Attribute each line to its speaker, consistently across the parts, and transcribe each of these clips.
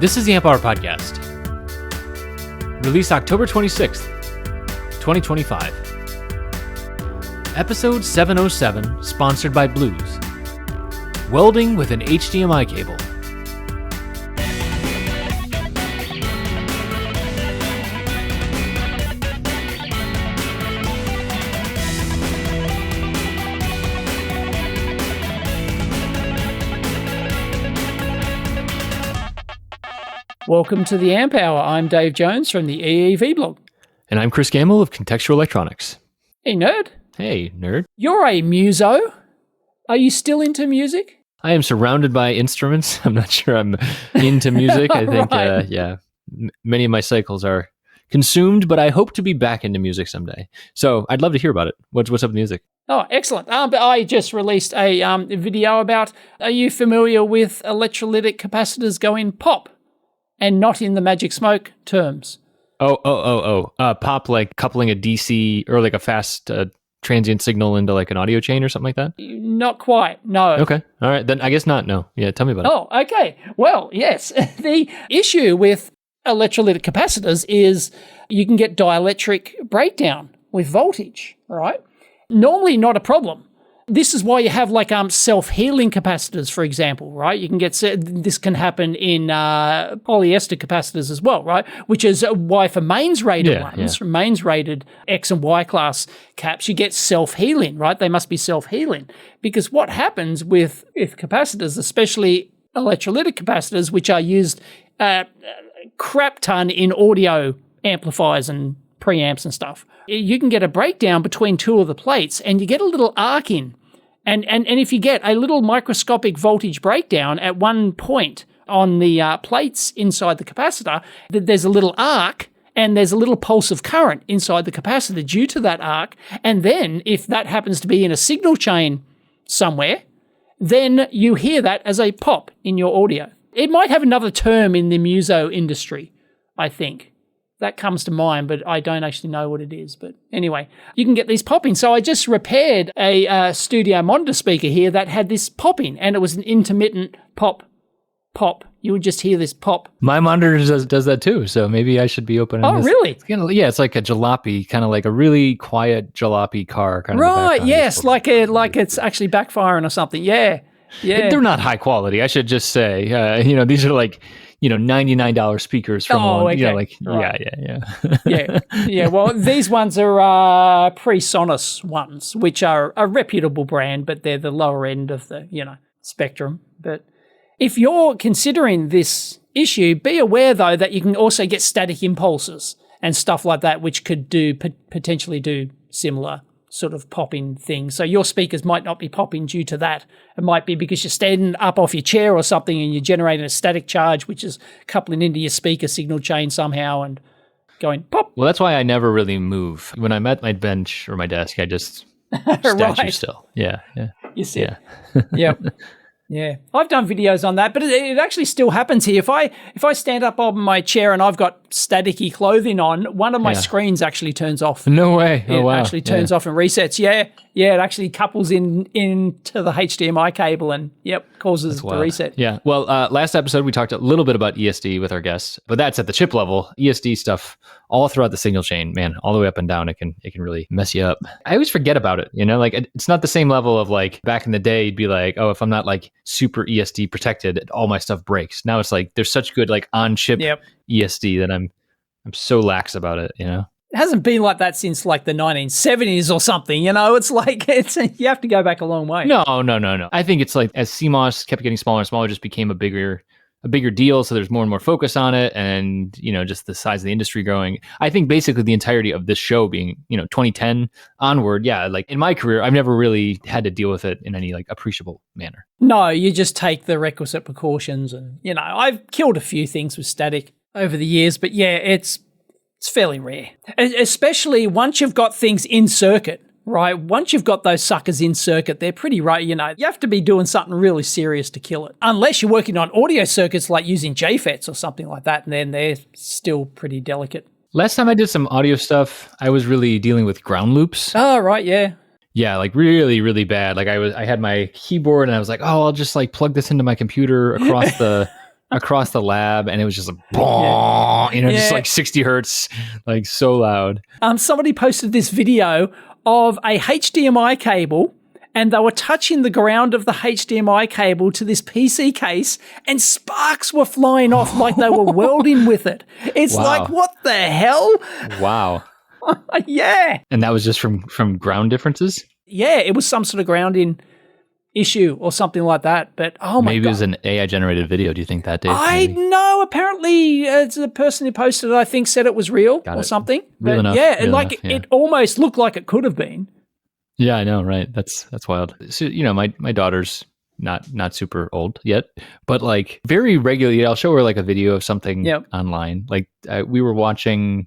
Speaker 1: This is the Amp Hour Podcast. Released October 26th, 2025. Episode 707, sponsored by Blues. Welding with an HDMI cable.
Speaker 2: Welcome to the Amp Hour. I'm Dave Jones from the EEV blog.
Speaker 1: And I'm Chris Gamble of Contextual Electronics.
Speaker 2: Hey, nerd.
Speaker 1: Hey, nerd.
Speaker 2: You're a muso. Are you still into music?
Speaker 1: I am surrounded by instruments. I'm not sure I'm into music. I think,
Speaker 2: Right.
Speaker 1: many of my cycles are consumed, but I hope to be back into music someday. So I'd love to hear about it. What's up with music?
Speaker 2: Oh, excellent. But I just released a video about, are you familiar with electrolytic capacitors going pop? And not in the magic smoke terms.
Speaker 1: Pop, like coupling a DC or like a fast transient signal into like an audio chain or something like that?
Speaker 2: Not quite, no.
Speaker 1: Okay. All right. Then I guess not. No. Yeah. Tell me about it.
Speaker 2: Oh, okay. Well, yes. The issue with electrolytic capacitors is you can get dielectric breakdown with voltage, right? Normally not a problem. This is why you have like self-healing capacitors, for example, right? You can get, this can happen in polyester capacitors as well, right? Which is why for mains rated ones, mains rated X and Y class caps, you get self-healing, right? They must be self-healing. Because what happens with capacitors, especially electrolytic capacitors, which are used crap ton in audio amplifiers and preamps and stuff, you can get a breakdown between two of the plates and you get a little arc in. And if you get a little microscopic voltage breakdown at one point on the plates inside the capacitor, there's a little arc and there's a little pulse of current inside the capacitor due to that arc. And then if that happens to be in a signal chain somewhere, then you hear that as a pop in your audio. It might have another term in the muso industry, I think. That comes to mind, but I don't actually know what it is. But anyway, you can get these popping. So I just repaired a studio monitor speaker here that had this popping, and it was an intermittent pop. You would just hear this pop.
Speaker 1: My monitor does that too, so maybe I should be opening this.
Speaker 2: Oh, really?
Speaker 1: It's like a jalopy, kind of like a really quiet jalopy car. Kind of
Speaker 2: right, yes, like it's actually backfiring or something. Yeah.
Speaker 1: They're not high quality, I should just say. These are like, $99 speakers from one.
Speaker 2: Okay.
Speaker 1: Yeah.
Speaker 2: Yeah. Well, these ones are PreSonus ones, which are a reputable brand, but they're the lower end of the, spectrum. But if you're considering this issue, be aware though that you can also get static impulses and stuff like that, which could potentially do similar sort of popping thing. So your speakers might not be popping due to that. It might be because you're standing up off your chair or something and you're generating a static charge, which is coupling into your speaker signal chain somehow and going pop.
Speaker 1: Well, that's why I never really move. When I'm at my bench or my desk, I just statue still. Yeah.
Speaker 2: You see. Yeah. Yep. Yeah, I've done videos on that, but it actually still happens here. If I stand up on my chair and I've got staticky clothing on, one of my screens actually turns off.
Speaker 1: No way! Oh, wow.
Speaker 2: It actually turns off and resets. Yeah, it actually couples into the HDMI cable and causes the reset.
Speaker 1: Yeah. Well, last episode we talked a little bit about ESD with our guests, but that's at the chip level. ESD stuff all throughout the signal chain, man, all the way up and down. It can really mess you up. I always forget about it. Like it's not the same level of like back in the day. You'd be like, oh, if I'm not like super ESD protected, all my stuff breaks. Now it's like there's such good like on chip ESD that I'm so lax about it. It
Speaker 2: hasn't been like that since like the 1970s or something. It's like you have to go back a long way.
Speaker 1: No. I think it's like as CMOS kept getting smaller and smaller, it just became a bigger deal. So there's more and more focus on it, and just the size of the industry growing. I think basically the entirety of this show being 2010 onward. Yeah, like in my career, I've never really had to deal with it in any like appreciable manner.
Speaker 2: No, you just take the requisite precautions, and I've killed a few things with static over the years, but yeah, it's fairly rare, especially once you've got things in circuit. Right, once you've got those suckers in circuit, they're pretty right. You have to be doing something really serious to kill it. Unless you're working on audio circuits like using JFETs or something like that, and then they're still pretty delicate.
Speaker 1: Last time I did some audio stuff, I was really dealing with ground loops.
Speaker 2: Oh, right, yeah.
Speaker 1: Yeah, like really, really bad. Like I had my keyboard and I was like, oh, I'll just like plug this into my computer across the across the lab, and it was just like, just
Speaker 2: Yeah.
Speaker 1: like 60 hertz, like so loud.
Speaker 2: Somebody posted this video of a HDMI cable, and they were touching the ground of the HDMI cable to this PC case, and sparks were flying off like they were welding with it. It's
Speaker 1: Wow.
Speaker 2: like, what the hell?
Speaker 1: Wow.
Speaker 2: Yeah.
Speaker 1: And that was just from ground differences?
Speaker 2: Yeah, it was some sort of grounding issue or something like that. But oh my
Speaker 1: Maybe
Speaker 2: God.
Speaker 1: it was an AI generated video. Do you think that, Dave?
Speaker 2: I
Speaker 1: Maybe?
Speaker 2: know. Apparently, the person who posted it, I think, said it was real or something.
Speaker 1: Real
Speaker 2: but
Speaker 1: enough,
Speaker 2: yeah,
Speaker 1: real
Speaker 2: like
Speaker 1: enough, yeah.
Speaker 2: it almost looked like it could have been.
Speaker 1: Yeah, I know, right? That's wild. So, my daughter's not super old yet, but like very regularly, I'll show her like a video of something online. Like we were watching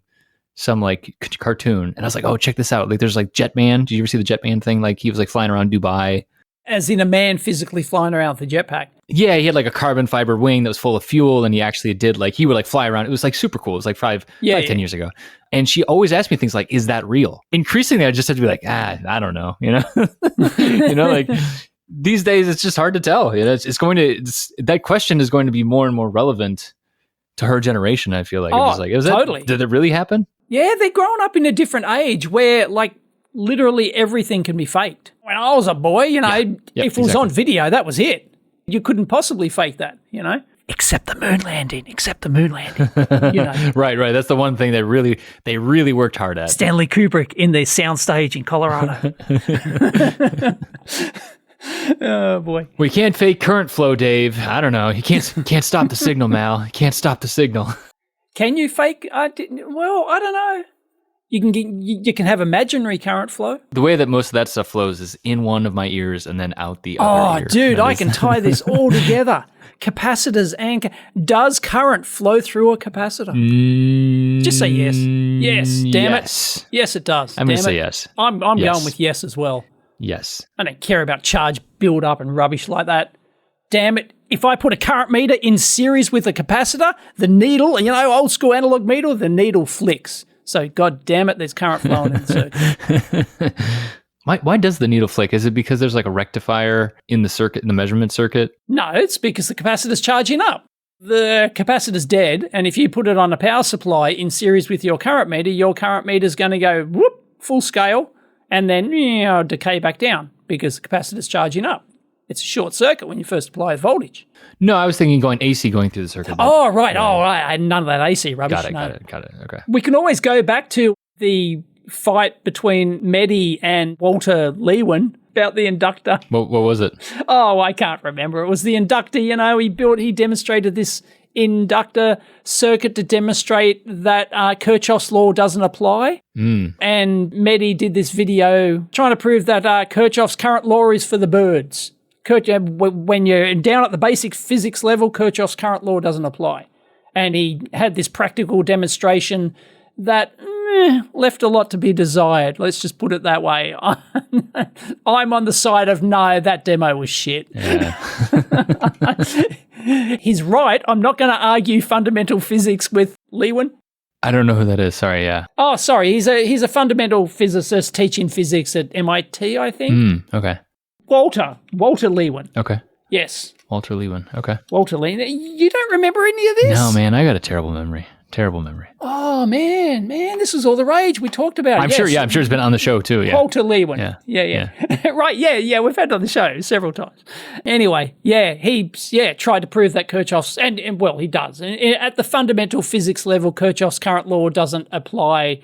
Speaker 1: some like cartoon, and I was like, "Oh, check this out! Like, there's like Jetman. Did you ever see the Jetman thing? Like, he was like flying around Dubai."
Speaker 2: As in a man physically flying around with a jetpack.
Speaker 1: Yeah, he had like a carbon fiber wing that was full of fuel, and he actually did like he would like fly around. It was like super cool. It was like 10 years ago. And she always asked me things like, "Is that real?" Increasingly, I just have to be like, I don't know. Like these days, it's just hard to tell. That question is going to be more and more relevant to her generation. I feel like
Speaker 2: Oh,
Speaker 1: it's like,
Speaker 2: totally.
Speaker 1: Did it really happen?
Speaker 2: Yeah, they're growing up in a different age where like literally everything can be faked. When I was a boy, if it was on video, that was it. You couldn't possibly fake that, Except the moon landing.
Speaker 1: Right. That's the one thing they really worked hard at.
Speaker 2: Stanley Kubrick in the soundstage in Colorado. Oh boy.
Speaker 1: We can't fake current flow, Dave. I don't know. You can't stop the signal, Mal. You can't stop the signal.
Speaker 2: Can you fake? I don't know. You can have imaginary current flow.
Speaker 1: The way that most of that stuff flows is in one of my ears and then out the other ear.
Speaker 2: Oh, dude, I can tie this all together. Capacitors and does current flow through a capacitor? Just say yes. Yes, damn it. Yes, it does.
Speaker 1: I'm going to say yes.
Speaker 2: I'm going with yes as well.
Speaker 1: Yes.
Speaker 2: I don't care about charge build up and rubbish like that. Damn it. If I put a current meter in series with a capacitor, the needle, old school analog meter, the needle flicks. So, god damn it, there's current flowing in the circuit.
Speaker 1: Why does the needle flick? Is it because there's like a rectifier in the circuit, in the measurement circuit?
Speaker 2: No, it's because the capacitor's charging up. The capacitor's dead, and if you put it on a power supply in series with your current meter's going to go whoop, full scale, and then decay back down because the capacitor's charging up. It's a short circuit when you first apply the voltage.
Speaker 1: No, I was thinking going AC going through the circuit.
Speaker 2: Oh, right. Oh, right. I had none of that AC rubbish.
Speaker 1: Got it. Okay.
Speaker 2: We can always go back to the fight between Mehdi and Walter Lewin about the inductor.
Speaker 1: What was it?
Speaker 2: Oh, I can't remember. It was the inductor, he demonstrated this inductor circuit to demonstrate that Kirchhoff's law doesn't apply. And Mehdi did this video trying to prove that Kirchhoff's current law is for the birds. When you're down at the basic physics level, Kirchhoff's current law doesn't apply. And he had this practical demonstration that left a lot to be desired. Let's just put it that way. I'm on the side of no, that demo was shit.
Speaker 1: Yeah.
Speaker 2: He's right. I'm not going to argue fundamental physics with Lewin.
Speaker 1: I don't know who that is. Sorry, yeah.
Speaker 2: Oh, sorry. He's a fundamental physicist teaching physics at MIT, I think.
Speaker 1: Okay.
Speaker 2: Walter Lewin.
Speaker 1: Okay.
Speaker 2: Yes.
Speaker 1: Walter Lewin. Okay.
Speaker 2: Walter Lewin. You don't remember any of this?
Speaker 1: No, man. I got a terrible memory.
Speaker 2: Oh, man. This was all the rage. We talked about it.
Speaker 1: I'm sure it's been on the show too. Yeah.
Speaker 2: Walter Lewin. Yeah. Right, yeah. We've had it on the show several times. Anyway, he tried to prove that Kirchhoff's, and he does. And at the fundamental physics level, Kirchhoff's current law doesn't apply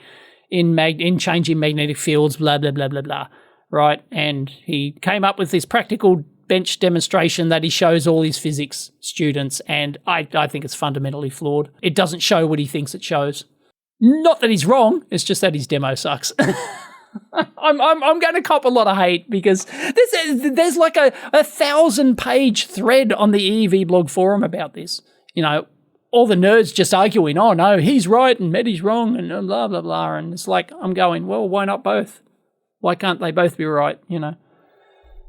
Speaker 2: in changing magnetic fields, blah, blah, blah, blah, blah. Right? And he came up with this practical bench demonstration that he shows all his physics students, and I think it's fundamentally flawed. It doesn't show what he thinks it shows. Not that he's wrong, it's just that his demo sucks. I'm going to cop a lot of hate because there's like a 1,000-page thread on the EV blog forum about this. All the nerds just arguing, oh no, he's right and Mehdi's wrong and blah, blah, blah. And it's like, I'm going, well, why not both? Why can't they both be right,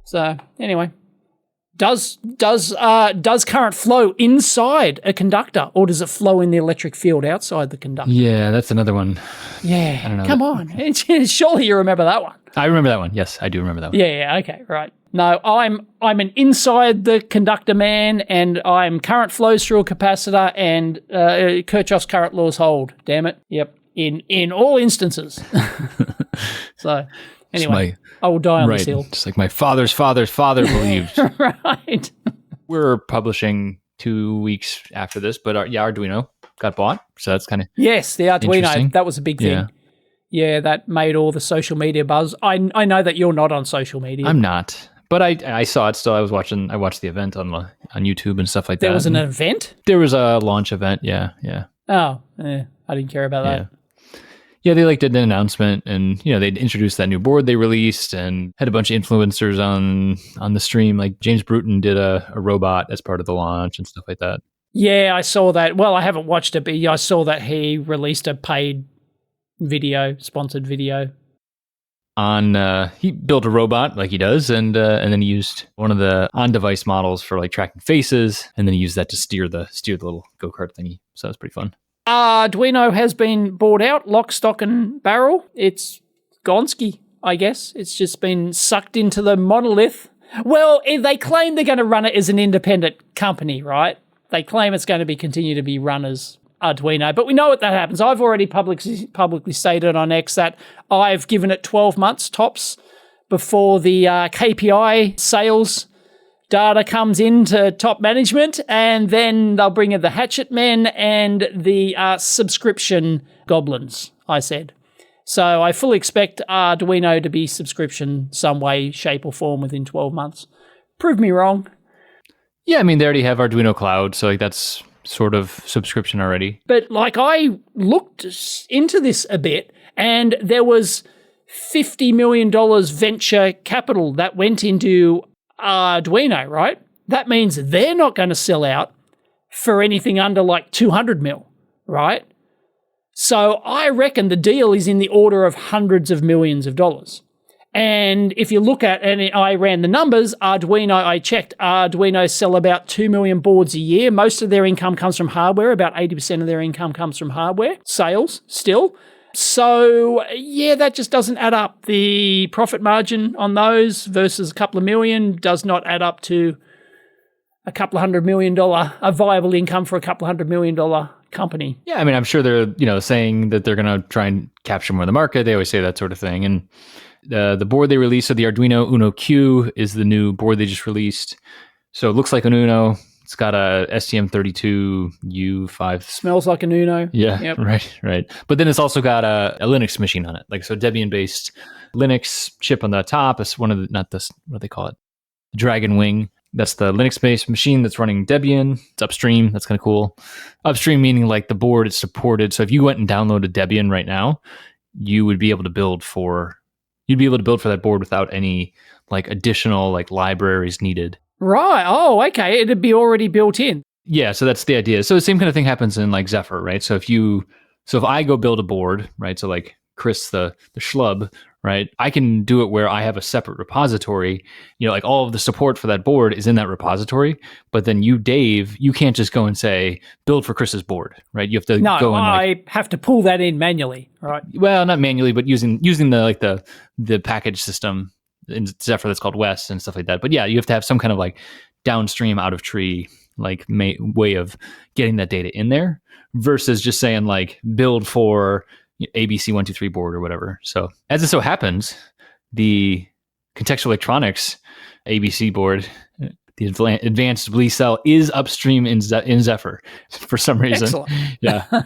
Speaker 2: So, anyway. Does current flow inside a conductor, or does it flow in the electric field outside the conductor?
Speaker 1: Yeah, that's another one.
Speaker 2: Yeah,
Speaker 1: I don't know.
Speaker 2: Come on. Surely you remember that one.
Speaker 1: I remember that one. Yes, I do remember that one.
Speaker 2: Yeah, okay, right. No, I'm an inside the conductor man, and I'm current flows through a capacitor, and Kirchhoff's current laws hold. Damn it. Yep. In all instances. So anyway, I will die on this hill.
Speaker 1: Just like my father's father's father believed.
Speaker 2: Right.
Speaker 1: We're publishing 2 weeks after this, but Arduino got bought, so that's kind of
Speaker 2: yes, the Arduino. That was a big thing. Yeah, that made all the social media buzz. I know that you're not on social media.
Speaker 1: I'm not. But I saw it still. I watched the event on YouTube and stuff like that.
Speaker 2: There was an event?
Speaker 1: There was a launch event, yeah.
Speaker 2: Oh, I didn't care about that.
Speaker 1: Yeah, they did an announcement, and they introduced that new board they released, and had a bunch of influencers on the stream. Like James Bruton did a robot as part of the launch and stuff like that.
Speaker 2: Yeah, I saw that. Well, I haven't watched it, but I saw that he released a paid video, sponsored video.
Speaker 1: He built a robot like he does, and then he used one of the on-device models for tracking faces, and then he used that to steer the little go-kart thingy. So that was pretty fun.
Speaker 2: Arduino has been bought out, lock, stock, and barrel. It's Gonski, I guess. It's just been sucked into the monolith. Well, they claim they're going to run it as an independent company, right? They claim it's going to continue to be run as Arduino, but we know what that happens. I've already publicly stated on X that I've given it 12 months tops before the KPI sales data comes into top management, and then they'll bring in the hatchet men and the subscription goblins, I said. So I fully expect Arduino to be subscription some way, shape, or form within 12 months. Prove me wrong.
Speaker 1: Yeah, I mean, they already have Arduino Cloud, so that's sort of subscription already.
Speaker 2: But I looked into this a bit, and there was $50 million venture capital that went into Arduino, right? That means they're not going to sell out for anything under 200 mil, right? So I reckon the deal is in the order of hundreds of millions of dollars. And if you look at, and I ran the numbers, I checked, Arduino sell about 2 million boards a year. Most of their income comes from hardware. About 80% of their income comes from hardware sales still. So, yeah, that just doesn't add up. The profit margin on those versus a couple of million does not add up to a $200 million, a viable income for a $200 million company.
Speaker 1: Yeah, I mean, I'm sure they're, saying that they're going to try and capture more of the market. They always say that sort of thing. And the board they released, so the Arduino Uno Q is the new board they just released. So it looks like an Uno. It's got a STM32U5.
Speaker 2: Smells like an Uno.
Speaker 1: Yeah, yep. Right. But then it's also got a Linux machine on it. So Debian-based Linux chip on the top. It's one of the, what do they call it? Dragon Wing. That's the Linux-based machine that's running Debian. It's upstream. That's kind of cool. Upstream meaning the board is supported. So if you went and downloaded Debian right now, you would be able to build for that board without any additional libraries needed.
Speaker 2: Right. Oh, okay. It'd be already built in.
Speaker 1: Yeah. So that's the idea. So the same kind of thing happens in Zephyr, right? So if I go build a board, right? So Chris, the schlub, right? I can do it where I have a separate repository, all of the support for that board is in that repository, but then you, Dave, you can't just go and say, build for Chris's board, right? You have to go and
Speaker 2: I have to pull that in manually, right?
Speaker 1: Well, not manually, but using the package system in Zephyr that's called West and stuff like that. But yeah, you have to have some kind of downstream out of tree way of getting that data in there versus just saying build for ABC123 board or whatever. So as it so happens, the contextual electronics ABC board, the advanced Blee cell, is upstream in Zephyr for some reason.
Speaker 2: Excellent.
Speaker 1: Yeah.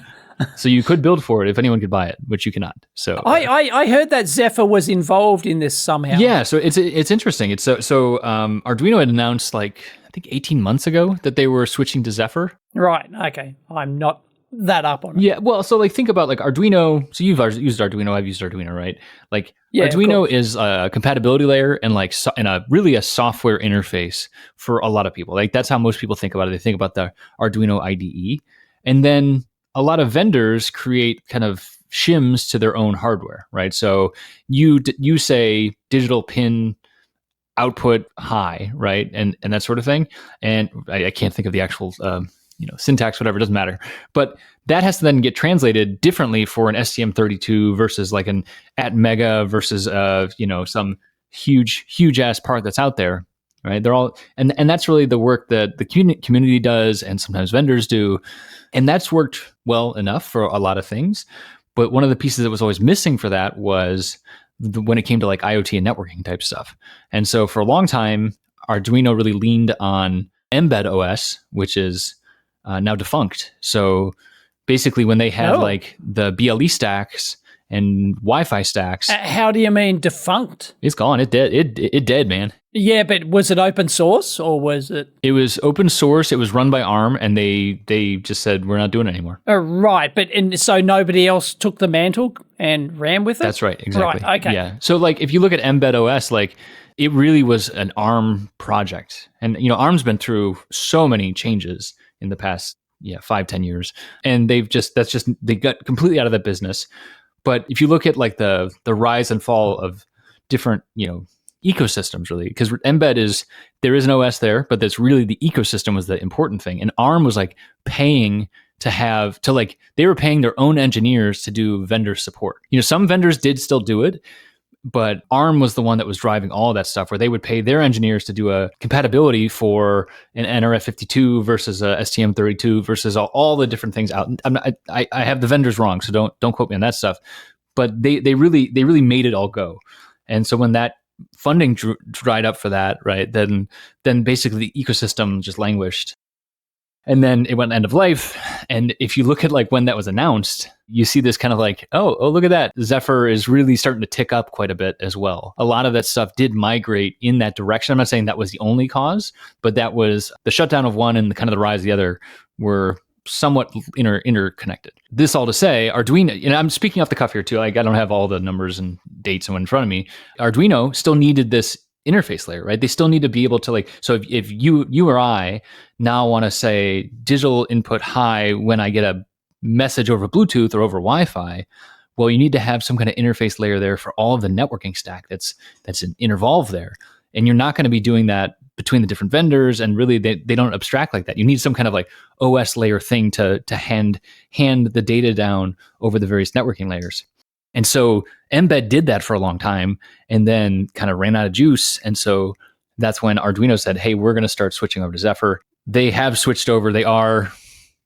Speaker 1: So you could build for it if anyone could buy it, which you cannot. So
Speaker 2: I heard that Zephyr was involved in this somehow.
Speaker 1: Yeah, so it's interesting. It's so Arduino had announced I think 18 months ago that they were switching to Zephyr.
Speaker 2: Right. Okay. I'm not that up on it.
Speaker 1: Yeah. Well, so think about Arduino. So you've used Arduino. I've used Arduino, right?
Speaker 2: Yeah,
Speaker 1: Arduino is a compatibility layer and really a software interface for a lot of people. That's how most people think about it. They think about the Arduino IDE, and then a lot of vendors create kind of shims to their own hardware, right? So you say digital pin output high, right? And that sort of thing. And I can't think of the actual syntax, whatever, it doesn't matter. But that has to then get translated differently for an STM32 versus an ATmega versus some huge ass part that's out there, right? They're all, and that's really the work that the community does, and sometimes vendors do, and that's worked well enough for a lot of things. But one of the pieces that was always missing for that was when it came to like IoT and networking type stuff. And so for a long time, Arduino really leaned on Mbed OS, which is now defunct. So basically, when they had like the BLE stacks and Wi-Fi stacks,
Speaker 2: how do you mean defunct?
Speaker 1: It's gone. It dead. It dead, man.
Speaker 2: Yeah, but was it open source or was it?
Speaker 1: It was open source. It was run by ARM, and they just said we're not doing it anymore.
Speaker 2: Oh, right, and so nobody else took the mantle and ran with it.
Speaker 1: That's right. Exactly.
Speaker 2: Right. Okay.
Speaker 1: Yeah. So like, if you look at Mbed OS, like it really was an ARM project, and ARM's been through so many changes in the past 5-10 years, and they got completely out of that business. But if you look at like the rise and fall of different ecosystems, really, because Mbed there is an OS there, but that's really the ecosystem was the important thing, and ARM was like paying they were paying their own engineers to do vendor support. Some vendors did still do it, but ARM was the one that was driving all of that stuff, where they would pay their engineers to do a compatibility for an NRF52 versus a STM32 versus all the different things out. I have the vendors wrong, so don't quote me on that stuff. But they really made it all go. And so when that funding dried up for that, right, then basically the ecosystem just languished. And then it went end of life. And if you look at like when that was announced, you see this kind of like, oh, look at that. Zephyr is really starting to tick up quite a bit as well. A lot of that stuff did migrate in that direction. I'm not saying that was the only cause, but that was the shutdown of one and the kind of the rise of the other were somewhat interconnected. This all to say, Arduino, and I'm speaking off the cuff here too. Like I don't have all the numbers and dates in front of me. Arduino still needed this interface layer, right? They still need to be able to like, so if you or I now want to say digital input high when I get a message over Bluetooth or over Wi-Fi, well, you need to have some kind of interface layer there for all of the networking stack that's involved there. And you're not going to be doing that between the different vendors, and really they don't abstract like that. You need some kind of like OS layer thing to hand the data down over the various networking layers. And so Mbed did that for a long time and then kind of ran out of juice. And so that's when Arduino said, hey, we're going to start switching over to Zephyr. They have switched over. They are,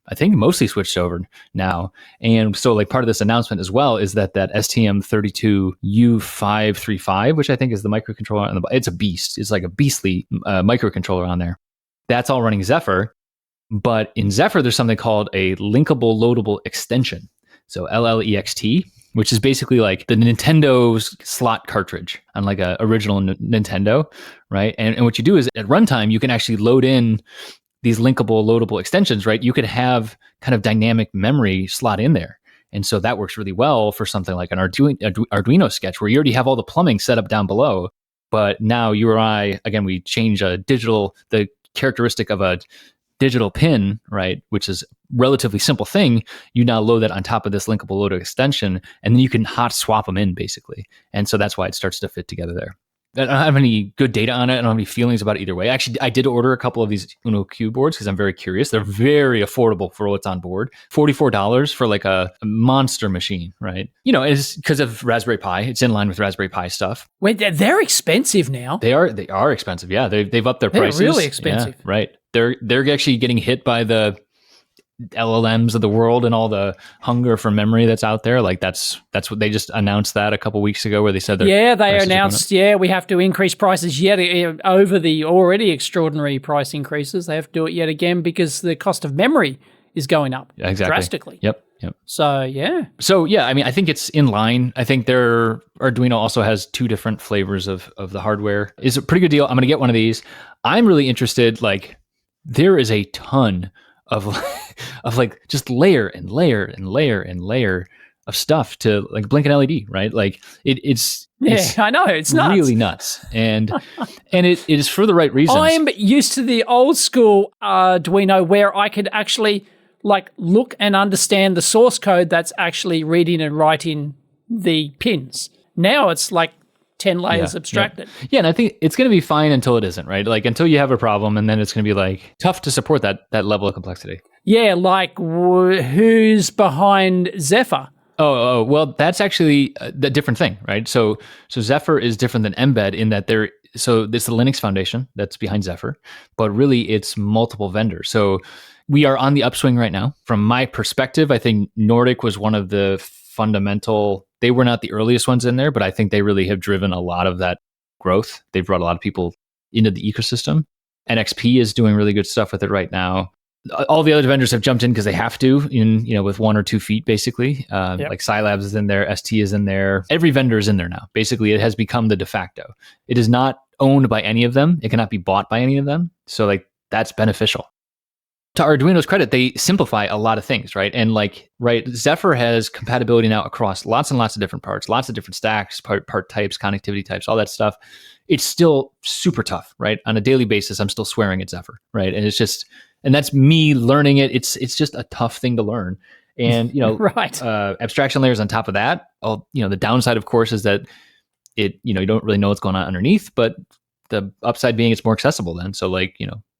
Speaker 1: I think, mostly switched over now. And so like part of this announcement as well is that STM32U535, which I think is the microcontroller on the, it's a beast. It's like a beastly microcontroller on there. That's all running Zephyr. But in Zephyr, there's something called a linkable loadable extension. So LLEXT, which is basically like the Nintendo's slot cartridge on like a original Nintendo, right? And what you do is at runtime, you can actually load in these linkable loadable extensions, right? You could have kind of dynamic memory slot in there. And so that works really well for something like an Arduino sketch, where you already have all the plumbing set up down below. But now you or I, again, we change the characteristic of a digital pin, right, which is a relatively simple thing. You now load that on top of this linkable loader extension, and then you can hot swap them in, basically. And so that's why it starts to fit together there. I don't have any good data on it. I don't have any feelings about it either way. Actually, I did order a couple of these Uno Q boards because I'm very curious. They're very affordable for what's on board. $44 for like a monster machine, right? It's because of Raspberry Pi. It's in line with Raspberry Pi stuff.
Speaker 2: Wait, they're expensive now.
Speaker 1: They are expensive. Yeah, they've upped their prices.
Speaker 2: They're really expensive.
Speaker 1: Yeah, right. They're actually getting hit by the LLMs of the world and all the hunger for memory that's out there. Like that's what they just announced that a couple weeks ago, where they said
Speaker 2: they announced we have to increase prices yet over the already extraordinary price increases. They have to do it yet again because the cost of memory is going up drastically.
Speaker 1: Yep.
Speaker 2: So yeah.
Speaker 1: I mean, I think it's in line. I think their Arduino also has 2 different flavors of the hardware. It's a pretty good deal. I'm going to get one of these. I'm really interested. Like there is a ton of like just layer and layer and layer and layer of stuff to like blink an LED, right? Like it's
Speaker 2: I know it's nuts.
Speaker 1: Really nuts, and it is for the right reasons.
Speaker 2: I'm used to the old school Arduino where I could actually like look and understand the source code that's actually reading and writing the pins. Now it's like 10 layers abstracted.
Speaker 1: Yeah, and I think it's going to be fine until it isn't, right? Like until you have a problem, and then it's going to be like tough to support that level of complexity.
Speaker 2: Yeah, like who's behind Zephyr?
Speaker 1: Well, that's actually the different thing, right? So Zephyr is different than Embed in that so it's the Linux Foundation that's behind Zephyr, but really it's multiple vendors. So we are on the upswing right now. From my perspective, I think Nordic was one of the fundamental, they were not the earliest ones in there, but I think they really have driven a lot of that growth. They've brought a lot of people into the ecosystem. NXP is doing really good stuff with it right now. All the other vendors have jumped in because they have to, with 1 or 2 feet, basically. Like Scilabs is in there, ST is in there. Every vendor is in there now. Basically, it has become the de facto. It is not owned by any of them. It cannot be bought by any of them. So like that's beneficial. To Arduino's credit, they simplify a lot of things, right? And Zephyr has compatibility now across lots and lots of different parts, lots of different stacks, part types, connectivity types, all that stuff. It's still super tough, right? On a daily basis, I'm still swearing at Zephyr, right? And that's me learning it. It's just a tough thing to learn. And,
Speaker 2: right.
Speaker 1: Abstraction layers on top of that. The downside, of course, is that you don't really know what's going on underneath, but the upside being it's more accessible then. So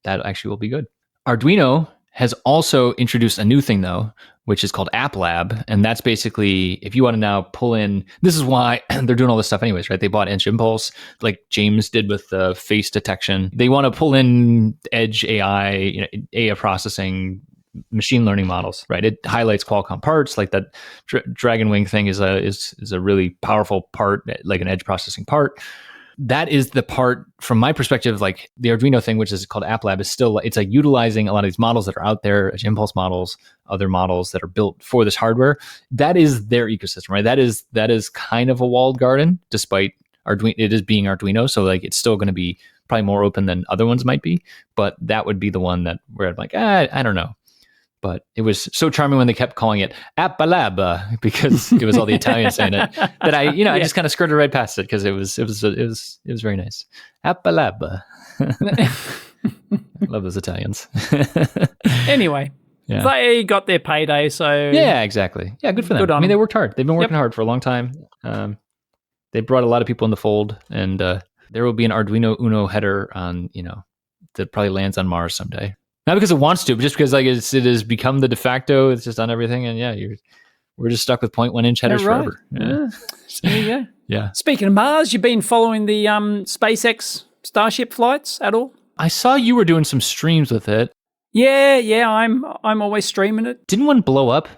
Speaker 1: that actually will be good. Arduino has also introduced a new thing though, which is called App Lab. And that's basically, if you want to now pull in, this is why they're doing all this stuff anyways, right? They bought Edge Impulse, like James did with the face detection. They want to pull in Edge AI, AI processing, machine learning models, right? It highlights Qualcomm parts, like that Dragon Wing thing is a really powerful part, like an edge processing part. That is the part, from my perspective, like the Arduino thing, which is called App Lab, is still, it's like utilizing a lot of these models that are out there, Impulse models, other models that are built for this hardware. That is their ecosystem, right? That is kind of a walled garden, despite Arduino, it is being Arduino. So like, it's still going to be probably more open than other ones might be, but that would be the one that where I'm like, I don't know. But it was so charming when they kept calling it Appalab because it was all the Italians saying it that I just kind of skirted right past it because it was very nice. Appalab. I love those Italians.
Speaker 2: Anyway, they got their payday, so
Speaker 1: yeah, exactly. Yeah, good for them. I mean, they worked hard. They've been working hard for a long time. They brought a lot of people in the fold, and there will be an Arduino Uno header on that probably lands on Mars someday. Not because it wants to, but just because it has become the de facto. It's just on everything, and we're just stuck with 0.1 inch headers forever. Yeah.
Speaker 2: There you go.
Speaker 1: Yeah.
Speaker 2: Speaking of Mars, you've been following the SpaceX Starship flights at all?
Speaker 1: I saw you were doing some streams with it.
Speaker 2: Yeah. I'm always streaming it.
Speaker 1: Didn't one blow up?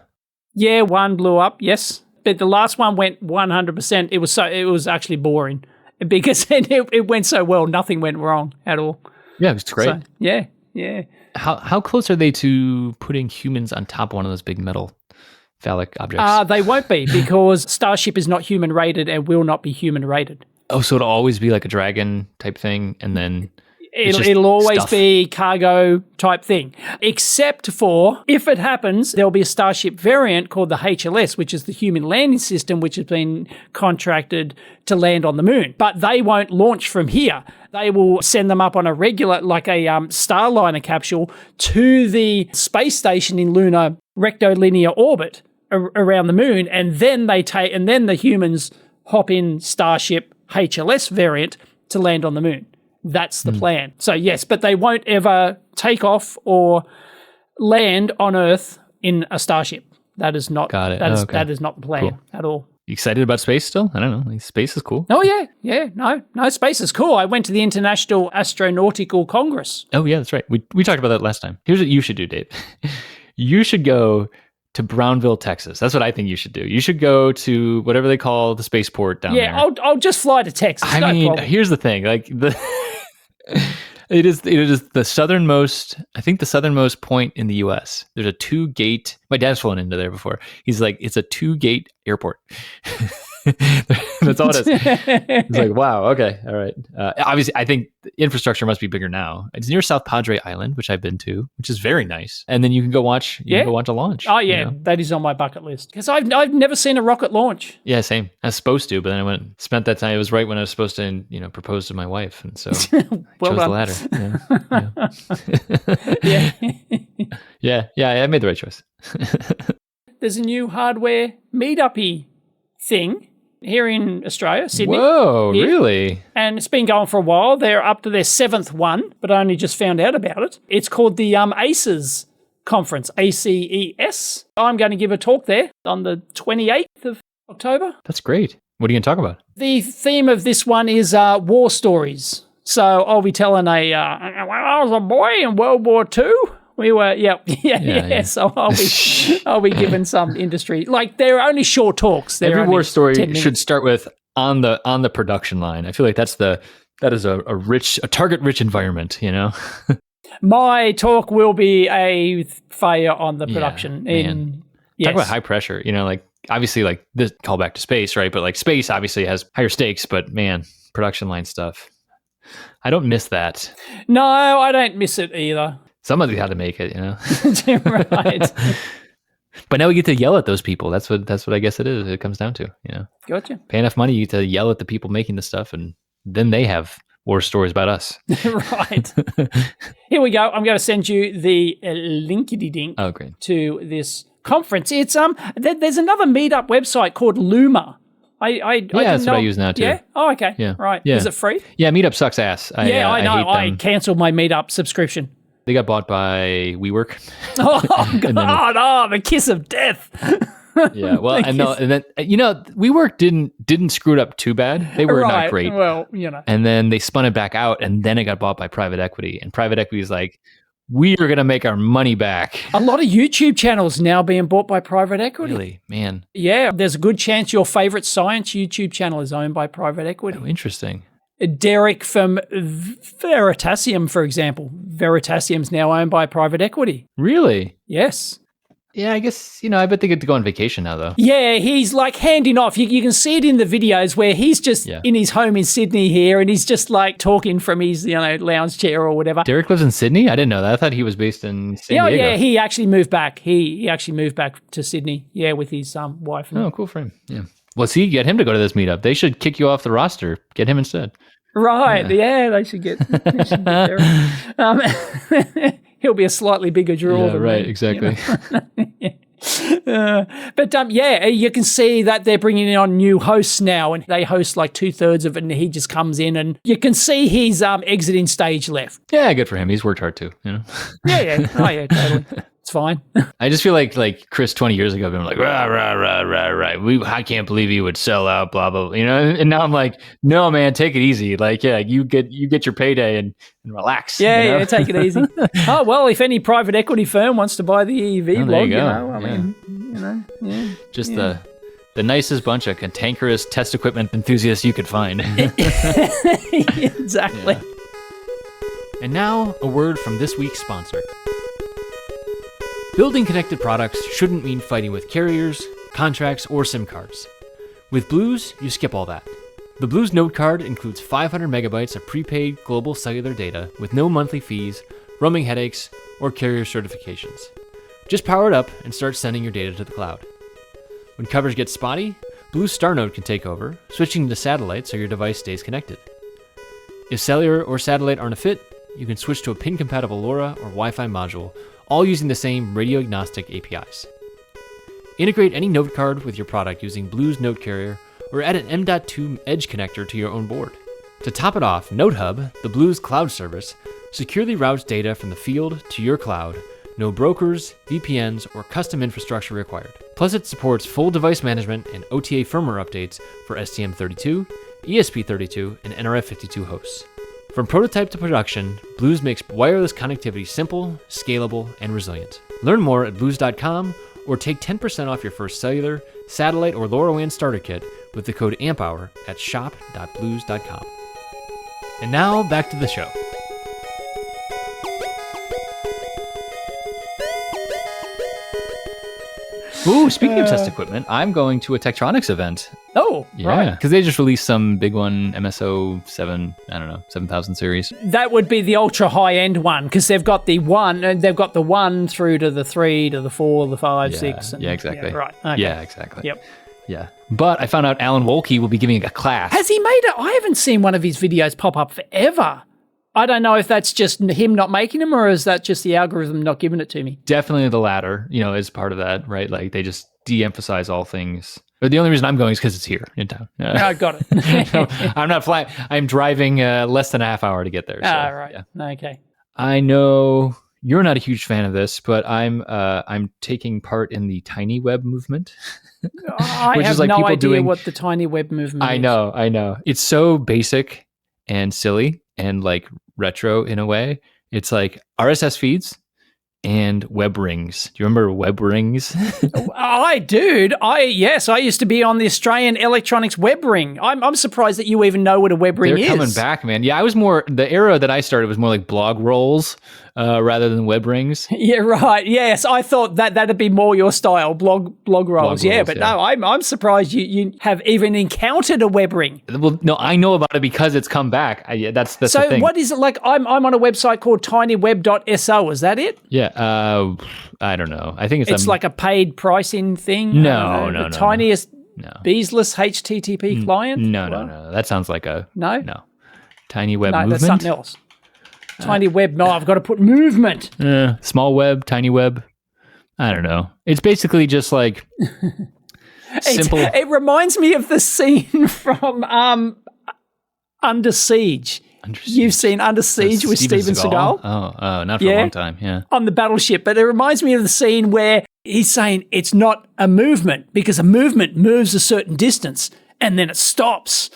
Speaker 2: Yeah, one blew up. Yes, but the last one went 100%. It was actually boring because it went so well. Nothing went wrong at all.
Speaker 1: Yeah, it's great.
Speaker 2: So, yeah.
Speaker 1: How close are they to putting humans on top of one of those big metal phallic objects?
Speaker 2: They won't be because Starship is not human rated and will not be human rated.
Speaker 1: Oh, so it'll always be like a Dragon type thing, and then
Speaker 2: it'll always be cargo type thing, except for if it happens, there'll be a Starship variant called the HLS, which is the Human Landing System, which has been contracted to land on the moon. But they won't launch from here. They will send them up on a regular, like a Starliner capsule, to the space station in lunar rectilinear orbit around the moon, and then the humans hop in Starship HLS variant to land on the moon. That's the plan. So yes, but they won't ever take off or land on Earth in a Starship. That is not.
Speaker 1: Got it.
Speaker 2: That is not the plan at all.
Speaker 1: You excited about space still? I don't know. Space is cool.
Speaker 2: Oh yeah. No, space is cool. I went to the International Astronautical Congress.
Speaker 1: Oh yeah, that's right. We talked about that last time. Here's what you should do, Dave. You should go to Brownville, Texas. That's what I think you should do. You should go to whatever they call the spaceport down there.
Speaker 2: Yeah, I'll just fly to Texas.
Speaker 1: I mean, here's the thing. Like it is the southernmost, I think the southernmost point in the US. There's a 2-gate. My dad's flown into there before. He's like, it's a 2-gate airport. That's all it is. It's like, wow, okay, all right. Obviously, I think the infrastructure must be bigger now. It's near South Padre Island, which I've been to, which is very nice. And then you can go watch. You can go watch a launch.
Speaker 2: Oh yeah, that is on my bucket list because I've never seen a rocket launch.
Speaker 1: Yeah, same. I was supposed to, but then I went spent that time. It was right when I was supposed to, propose to my wife, and so
Speaker 2: well
Speaker 1: I chose the latter. Yeah. I made the right choice.
Speaker 2: There's a new hardware meetup-y thing here in Australia, Sydney.
Speaker 1: Whoa, really?
Speaker 2: And it's been going for a while. They're up to their 7th one, but I only just found out about it. It's called the ACES conference, ACES. I'm going to give a talk there on the 28th of October.
Speaker 1: That's great. What are you going to talk about?
Speaker 2: The theme of this one is war stories. So I'll be telling when I was a boy in World War II, we were, yeah. So I'll be giving some industry, like they're only short talks.
Speaker 1: Every war story should start with on the production line. I feel like that is a target rich environment, you know?
Speaker 2: My talk will be a failure on the production.
Speaker 1: Talk about high pressure, you know, like obviously like this call back to space, right? But like space obviously has higher stakes, but man, production line stuff. I don't miss that.
Speaker 2: No, I don't miss it either.
Speaker 1: Somebody's got to make it, you know?
Speaker 2: Right.
Speaker 1: But now we get to yell at those people. That's what I guess it is. It comes down to, you know.
Speaker 2: Gotcha.
Speaker 1: Pay enough money, you get to yell at the people making the stuff, and then they have war stories about us.
Speaker 2: Right. Here we go. I'm going to send you the linkity-dink to this conference. It's there's another meetup website called Luma.
Speaker 1: That's what I use now too.
Speaker 2: Yeah. Oh, okay.
Speaker 1: Yeah.
Speaker 2: Right.
Speaker 1: Yeah.
Speaker 2: Is it free?
Speaker 1: Yeah. Meetup sucks ass.
Speaker 2: I know. I canceled my Meetup subscription.
Speaker 1: They got bought by WeWork.
Speaker 2: Oh God! The kiss of death.
Speaker 1: Yeah. Well, and then WeWork didn't screw it up too bad. They were not great.
Speaker 2: Well, you know.
Speaker 1: And then they spun it back out, and then it got bought by private equity. And private equity is like, we are going to make our money back.
Speaker 2: A lot of YouTube channels now being bought by private equity.
Speaker 1: Really, man.
Speaker 2: Yeah, there's a good chance your favorite science YouTube channel is owned by private equity.
Speaker 1: Oh, interesting.
Speaker 2: Derek from Veritasium, for example. Veritasium's now owned by private equity.
Speaker 1: Really?
Speaker 2: Yes.
Speaker 1: Yeah, I guess, I bet they get to go on vacation now, though.
Speaker 2: Yeah, he's like handing off. You can see it in the videos where he's just in his home in Sydney here, and he's just like talking from his, lounge chair or whatever.
Speaker 1: Derek lives in Sydney? I didn't know that. I thought he was based in San Diego.
Speaker 2: Yeah, he actually moved back. He actually moved back to Sydney, with his wife.
Speaker 1: Oh, cool for him. Yeah. Well, see, get him to go to this meetup. They should kick you off the roster. Get him instead.
Speaker 2: Right. Yeah, they should get Derek. He'll be a slightly bigger draw than
Speaker 1: right,
Speaker 2: me,
Speaker 1: exactly.
Speaker 2: But you can see that they're bringing on new hosts now, and they host like 2/3 of it, and he just comes in, and you can see he's exiting stage left.
Speaker 1: Yeah, good for him. He's worked hard too,
Speaker 2: Yeah. Oh yeah, totally. It's fine.
Speaker 1: I just feel like Chris 20 years ago been like, rah. I can't believe he would sell out, blah, blah, And now I'm like, no, man, take it easy. Like, yeah, you get your payday and relax.
Speaker 2: Yeah, take it easy. Oh, well, if any private equity firm wants to buy the EEV blog,
Speaker 1: Just the nicest bunch of cantankerous test equipment enthusiasts you could find.
Speaker 2: Exactly.
Speaker 1: Yeah. And now, a word from this week's sponsor. Building connected products shouldn't mean fighting with carriers, contracts, or SIM cards. With Blues, you skip all that. The Blues Note Card includes 500 megabytes of prepaid global cellular data with no monthly fees, roaming headaches, or carrier certifications. Just power it up and start sending your data to the cloud. When coverage gets spotty, Blues Star Node can take over, switching to satellite so your device stays connected. If cellular or satellite aren't a fit, you can switch to a pin-compatible LoRa or Wi-Fi module, all using the same radio-agnostic APIs. Integrate any Note card with your product using Blues Note Carrier, or add an M.2 Edge connector to your own board. To top it off, Note Hub, the Blues cloud service, securely routes data from the field to your cloud. No brokers, VPNs, or custom infrastructure required. Plus, it supports full device management and OTA firmware updates for STM32, ESP32, and NRF52 hosts. From prototype to production, Blues makes wireless connectivity simple, scalable, and resilient. Learn more at blues.com or take 10% off your first cellular, satellite, or LoRaWAN starter kit with the code AMPHOUR at shop.blues.com. And now, back to the show. Ooh, speaking of test equipment, I'm going to a Tektronix event.
Speaker 2: Oh,
Speaker 1: yeah,
Speaker 2: right.
Speaker 1: Because they just released some big one, MSO 7000 series.
Speaker 2: That would be the ultra high end one, because they've got the 1 through to the 3 to the 4, the 5, 6. And,
Speaker 1: exactly.
Speaker 2: Yeah, right. Okay.
Speaker 1: Yeah, exactly.
Speaker 2: Yep.
Speaker 1: Yeah. But I found out Alan Wolke will be giving a class.
Speaker 2: Has he made it? I haven't seen one of his videos pop up forever. I don't know if that's just him not making them, or is that just the algorithm not giving it to me?
Speaker 1: Definitely the latter, is part of that, right? Like they just de-emphasize all things. But the only reason I'm going is because it's here in town.
Speaker 2: I got it.
Speaker 1: I'm not flying. I'm driving less than a half hour to get there. So,
Speaker 2: right. Yeah. Okay.
Speaker 1: I know you're not a huge fan of this, but I'm taking part in the tiny web movement.
Speaker 2: I
Speaker 1: Which
Speaker 2: have
Speaker 1: is like
Speaker 2: no
Speaker 1: people
Speaker 2: idea
Speaker 1: doing
Speaker 2: what the tiny web movement is.
Speaker 1: I know. It's so basic and silly and like retro in a way. It's like RSS feeds and web rings. Do you remember web rings?
Speaker 2: I used to be on the Australian Electronics web ring. I'm surprised that you even know what a web ring is.
Speaker 1: They're coming back, man. Yeah, I was more, the era that I started was more like blog rolls rather than web rings.
Speaker 2: Yeah, right. Yes, I thought that'd be more your style, blog rolls. Yeah, but no, I'm surprised you have even encountered a web ring.
Speaker 1: Well, no, I know about it because it's come back. That's the thing.
Speaker 2: So what is it like? I'm on a website called tinyweb.so. Is that it?
Speaker 1: Yeah, I don't know. I think
Speaker 2: it's like a paid pricing thing.
Speaker 1: No.
Speaker 2: The tiniest beasless HTTP client.
Speaker 1: No. That sounds like a no. Tiny web movement.
Speaker 2: That's something else. Tiny web. No, I've got to put movement.
Speaker 1: Small web, tiny web. I don't know. It's basically just like simple.
Speaker 2: It reminds me of the scene from Under Siege. You've seen Under Siege with Steven Seagal?
Speaker 1: Oh, not for a long time, yeah.
Speaker 2: On the battleship. But it reminds me of the scene where he's saying it's not a movement because a movement moves a certain distance and then it stops.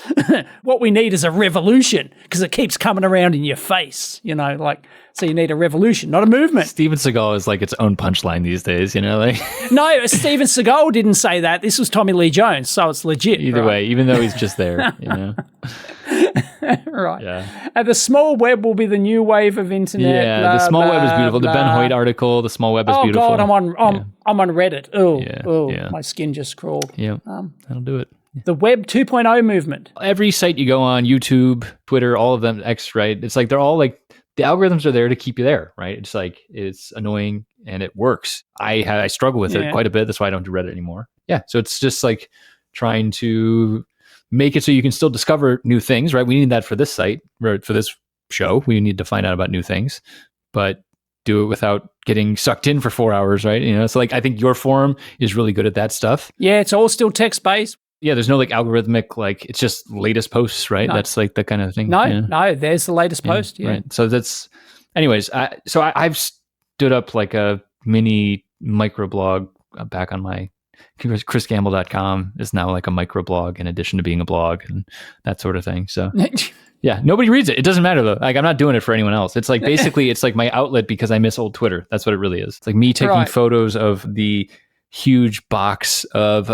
Speaker 2: What we need is a revolution because it keeps coming around in your face, so you need a revolution, not a movement.
Speaker 1: Steven Seagal is like its own punchline these days, like.
Speaker 2: No, Steven Seagal didn't say that. This was Tommy Lee Jones, so it's legit.
Speaker 1: Either way, even though he's just there,
Speaker 2: Right.
Speaker 1: Yeah.
Speaker 2: And the small web will be the new wave of internet.
Speaker 1: Yeah, the small web is beautiful. The Ben Hoyt article, the small web is beautiful.
Speaker 2: Oh God, I'm on Reddit. My skin just crawled.
Speaker 1: Yeah, that'll do it.
Speaker 2: The Web 2.0 movement.
Speaker 1: Every site you go on, YouTube, Twitter, all of them, X, right? It's like they're all like, the algorithms are there to keep you there, right? It's like, it's annoying and it works. I struggle with it quite a bit. That's why I don't do Reddit anymore. Yeah, so it's just like trying to make it so you can still discover new things, right? We need that for this site, right? For this show. We need to find out about new things, but do it without getting sucked in for 4 hours, right? So like, I think your forum is really good at that stuff.
Speaker 2: Yeah, it's all still text-based.
Speaker 1: Yeah, there's no like algorithmic, like it's just latest posts, right? No. That's like the kind of thing.
Speaker 2: No, there's the latest post. Yeah.
Speaker 1: Right. So that's, anyways, I've stood up like a mini microblog back on my chrisgamble.com is now like a microblog in addition to being a blog and that sort of thing. So yeah, nobody reads it. It doesn't matter though. Like I'm not doing it for anyone else. It's like basically it's like my outlet because I miss old Twitter. That's what it really is. It's like me taking photos of the huge box of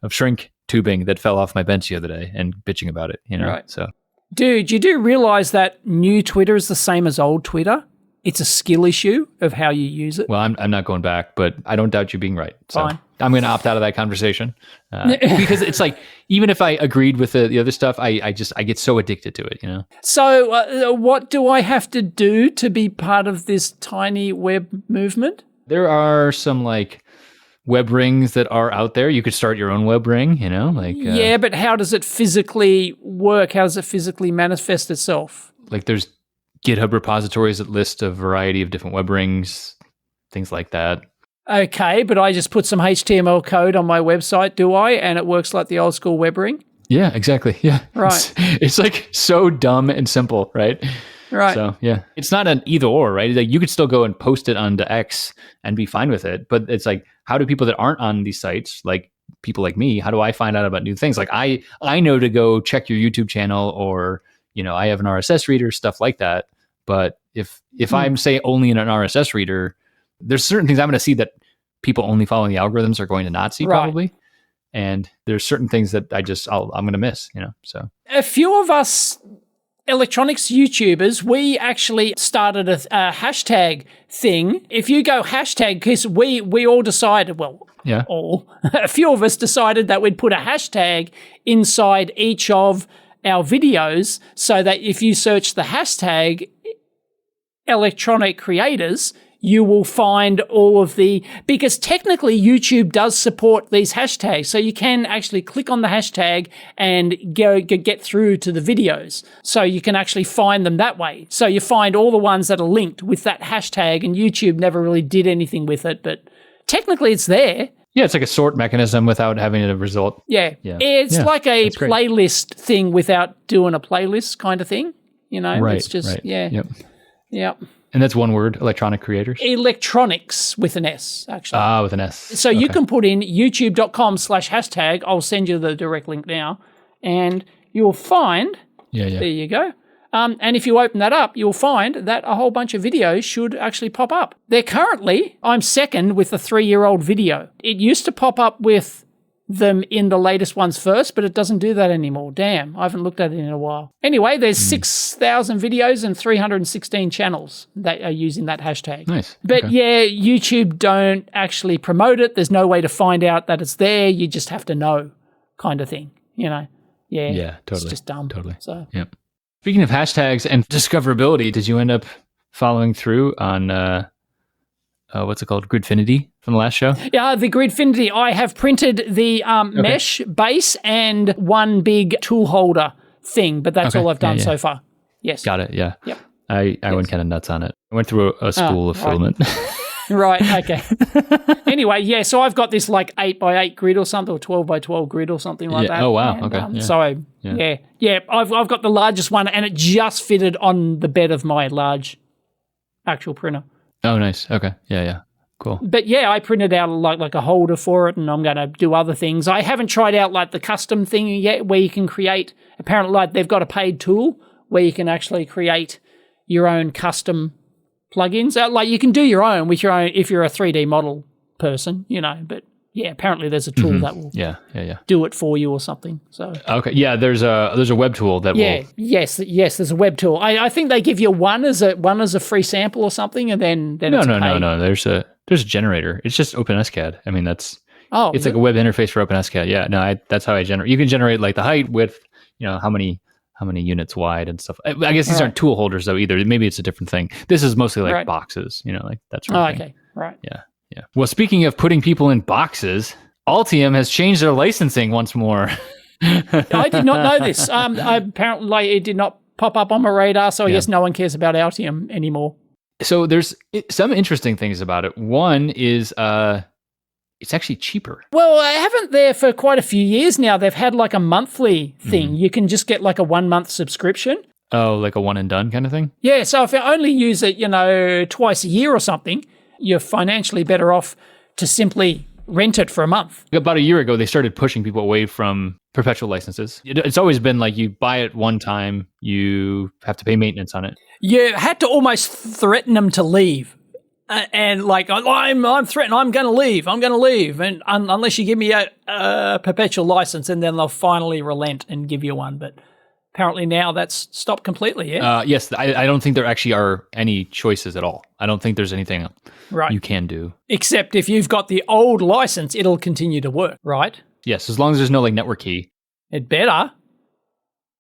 Speaker 1: of shrink tubing that fell off my bench the other day and bitching about it, Right. So,
Speaker 2: dude, you do realize that new Twitter is the same as old Twitter? It's a skill issue of how you use it.
Speaker 1: Well, I'm not going back, but I don't doubt you being right. So
Speaker 2: fine.
Speaker 1: I'm going to opt out of that conversation because it's like, even if I agreed with the other stuff, I get so addicted to it,
Speaker 2: So what do I have to do to be part of this tiny web movement?
Speaker 1: There are some like web rings that are out there. You could start your own web ring,
Speaker 2: yeah, but how does it physically work? How does it physically manifest itself?
Speaker 1: Like there's GitHub repositories that list a variety of different web rings, things like that.
Speaker 2: Okay, but I just put some HTML code on my website, do I? And it works like the old school web ring?
Speaker 1: Yeah, exactly. Yeah.
Speaker 2: Right.
Speaker 1: It's like so dumb and simple, right?
Speaker 2: Right.
Speaker 1: So yeah, it's not an either or, right? Like you could still go and post it onto X and be fine with it. But it's like, how do people that aren't on these sites, like people like me, how do I find out about new things? Like I know to go check your YouTube channel or, I have an RSS reader, stuff like that. But if I'm say only in an RSS reader, there's certain things I'm going to see that people only following the algorithms are going to not see probably. And there's certain things that I'm going to miss, so. A
Speaker 2: few of us electronics YouTubers, we actually started a hashtag thing. If you go hashtag, because we all decided, a few of us decided that we'd put a hashtag inside each of our videos so that if you search the hashtag electronic creators, you will find all of because technically YouTube does support these hashtags. So you can actually click on the hashtag and get through to the videos. So you can actually find them that way. So you find all the ones that are linked with that hashtag, and YouTube never really did anything with it, but technically it's there.
Speaker 1: Yeah, it's like a sort mechanism without having a result.
Speaker 2: Yeah. It's like a playlist thing without doing a playlist kind of thing.
Speaker 1: Right,
Speaker 2: it's just,
Speaker 1: right.
Speaker 2: Yep.
Speaker 1: And that's one word, electronic creators?
Speaker 2: Electronics with an S, actually.
Speaker 1: Ah, with an S.
Speaker 2: So you can put in youtube.com/hashtag. I'll send you the direct link now. And you'll find, there you go. And if you open that up, you'll find that a whole bunch of videos should actually pop up. I'm second with the 3-year-old video. It used to pop up with them in the latest ones first, but it doesn't do that anymore. Damn, I haven't looked at it in a while. Anyway, there's 6,000 videos and 316 channels that are using that hashtag.
Speaker 1: Nice.
Speaker 2: But yeah, YouTube don't actually promote it. There's no way to find out that it's there. You just have to know, kind of thing, you know? Yeah, totally. It's just dumb.
Speaker 1: Totally.
Speaker 2: So.
Speaker 1: Yep. Speaking of hashtags and discoverability, did you end up following through on what's it called, Gridfinity from the last show?
Speaker 2: Yeah, the Gridfinity. I have printed the mesh base and one big tool holder thing, but that's all I've done so far. Yes.
Speaker 1: Got it, yeah.
Speaker 2: Yep.
Speaker 1: I went kind of nuts on it. I went through a spool of filament.
Speaker 2: Right, okay. Anyway, yeah, so I've got this like 8x8 grid or something, or 12x12 grid or something like that.
Speaker 1: Oh, wow,
Speaker 2: and,
Speaker 1: okay.
Speaker 2: So, I've got the largest one, and it just fitted on the bed of my large actual printer.
Speaker 1: Oh, nice. Okay, yeah. Cool.
Speaker 2: But yeah, I printed out like a holder for it, and I'm going to do other things. I haven't tried out like the custom thing yet, where you can create, apparently like they've got a paid tool where you can actually create your own custom plugins. Like you can do your own with your own if you're a 3D model person, you know, but yeah, apparently there's a tool that will do it for you or something. So
Speaker 1: okay, yeah, there's a web tool that will.
Speaker 2: Yes, there's a web tool. I think they give you one as a free sample or something, and then
Speaker 1: no. There's a generator. It's just OpenSCAD. I mean, it's like a web interface for OpenSCAD. Yeah, no, that's how I generate. You can generate like the height, width, you know, how many units wide and stuff. I guess these aren't tool holders though either. Maybe it's a different thing. This is mostly like boxes, you know, like that sort of thing.
Speaker 2: Okay, right.
Speaker 1: Yeah. Well, speaking of putting people in boxes, Altium has changed their licensing once more.
Speaker 2: I did not know this. Apparently it did not pop up on my radar, so I guess no one cares about Altium anymore.
Speaker 1: So there's some interesting things about it. One is it's actually cheaper.
Speaker 2: Well, I haven't there for quite a few years now. They've had like a monthly thing. You can just get like a 1-month subscription.
Speaker 1: Oh, like a one and done kind of thing?
Speaker 2: Yeah, so if you only use it, you know, twice a year or something, you're financially better off to simply rent it for a month.
Speaker 1: About a year ago, they started pushing people away from perpetual licenses. It's always been like you buy it one time, you have to pay maintenance on it.
Speaker 2: You had to almost threaten them to leave. And like, I'm threatened, I'm going to leave. And unless you give me a perpetual license, and then they'll finally relent and give you one. But apparently now that's stopped completely, yeah?
Speaker 1: Yes, I don't think there actually are any choices at all. I don't think there's anything you can do.
Speaker 2: Except if you've got the old license, it'll continue to work, right?
Speaker 1: Yes, as long as there's no like network key.
Speaker 2: It better.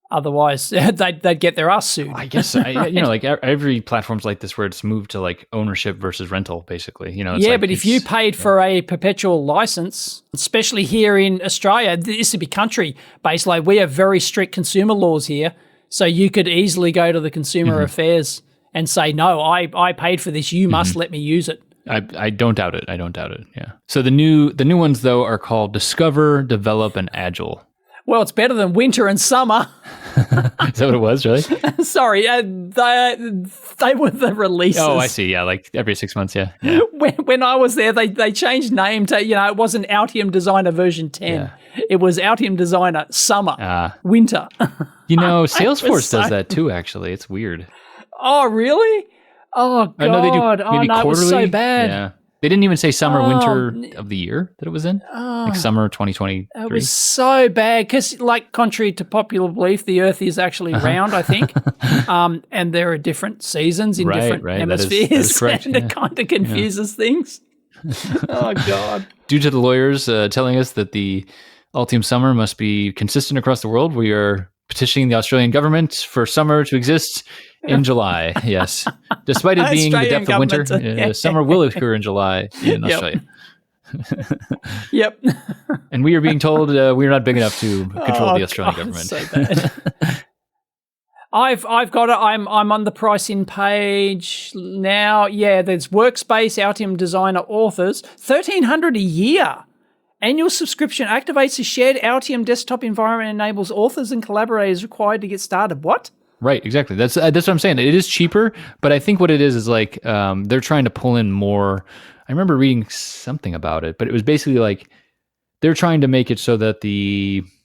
Speaker 2: Otherwise, they'd get their ass sued.
Speaker 1: I guess, like every platform's like this where it's moved to like ownership versus rental, basically. You know, it's
Speaker 2: but if you paid for a perpetual license, especially here in Australia, this would be country-based. Like we have very strict consumer laws here, so you could easily go to the Consumer Affairs and say, no, I paid for this, you must let me use it.
Speaker 1: I don't doubt it. Yeah. So the new ones, though, are called Discover, Develop, and Agile.
Speaker 2: Well, it's better than winter and summer.
Speaker 1: Is that what it was, really?
Speaker 2: Sorry, they were the releases.
Speaker 1: Oh, I see. Yeah, like every 6 months, yeah.
Speaker 2: When I was there, they changed name to, it wasn't Altium Designer version 10. Yeah. It was Altium Designer Summer, Winter.
Speaker 1: Salesforce does that too, actually. It's weird.
Speaker 2: Oh, really? Oh, God.
Speaker 1: No, they do maybe quarterly.
Speaker 2: It was so bad.
Speaker 1: Yeah. They didn't even say summer, winter of the year that it was in. Like summer 2023.
Speaker 2: It was so bad because, like, contrary to popular belief, the Earth is actually round, I think. And there are different seasons in different hemispheres. That is correct, and it kind of confuses things. Oh, God.
Speaker 1: Due to the lawyers telling us that the Altium summer must be consistent across the world, we are petitioning the Australian government for summer to exist in July, yes. Despite it being the depth of winter, summer will occur in July in Australia.
Speaker 2: Yep.
Speaker 1: And we are being told we are not big enough to control the Australian government.
Speaker 2: So bad. I've got it. I'm on the pricing page now. Yeah, there's Workspace, Altium Designer, Authors, $1,300 a year. Annual subscription activates a shared Altium desktop environment and enables authors and collaborators required to get started. What?
Speaker 1: Right, exactly. That's what I'm saying. It is cheaper, but I think what it is like they're trying to pull in more. I remember reading something about it, but it was basically like they're trying to make it so that